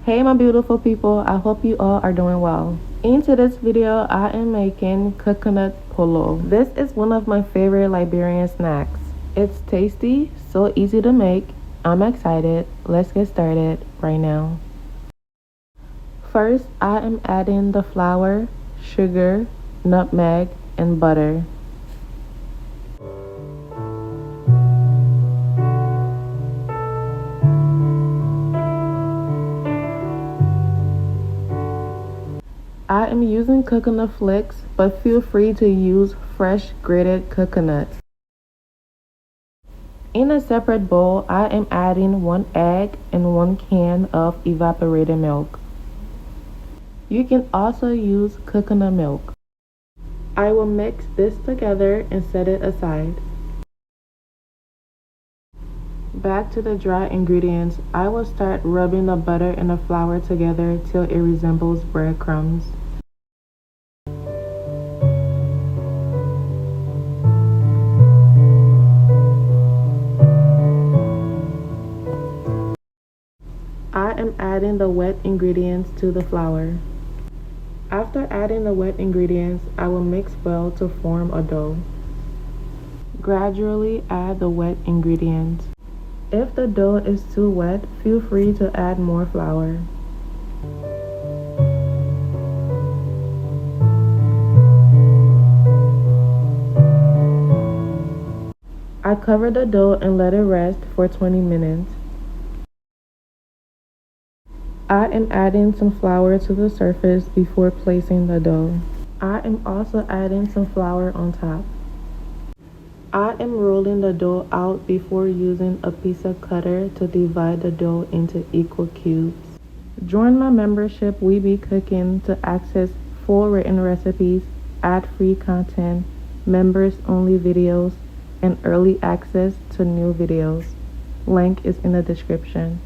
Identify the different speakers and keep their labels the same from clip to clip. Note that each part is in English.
Speaker 1: Hey my beautiful people, I hope you all are doing well. In today's video, I am making coconut polo. This is one of my favorite Liberian snacks. It's tasty, so easy to make. I'm excited. Let's get started right now. First, I am adding the flour, sugar, nutmeg, and butter. I am using coconut flakes, but feel free to use fresh grated coconut. In a separate bowl, I am adding 1 egg and 1 can of evaporated milk. You can also use coconut milk. I will mix this together and set it aside. Back to the dry ingredients, I will start rubbing the butter and the flour together till it resembles breadcrumbs. I am adding the wet ingredients to the flour. After adding the wet ingredients, I will mix well to form a dough. Gradually add the wet ingredients. If the dough is too wet, feel free to add more flour. I cover the dough and let it rest for 20 minutes. I am adding some flour to the surface before placing the dough. I am also adding some flour on top. I am rolling the dough out before using a pizza cutter to divide the dough into equal cubes. Join my membership We Be Cooking to access full written recipes, ad-free content, members-only videos, and early access to new videos. Link is in the description.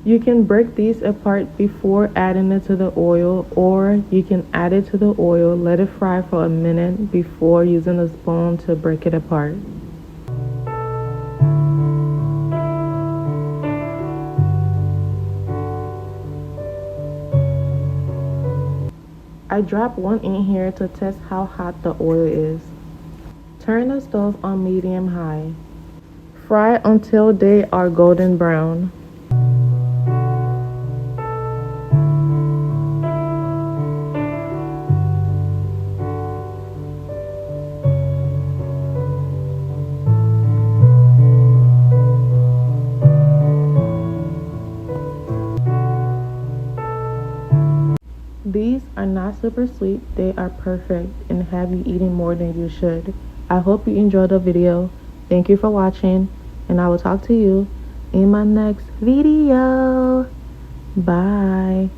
Speaker 1: You can break these apart before adding it to the oil, or you can add it to the oil, let it fry for a minute before using a spoon to break it apart. I drop one in here to test how hot the oil is. Turn the stove on medium high. Fry until they are golden brown. These are not super sweet, they are perfect and have you eating more than you should. I hope you enjoyed the video. Thank you for watching, and I will talk to you in my next video. Bye.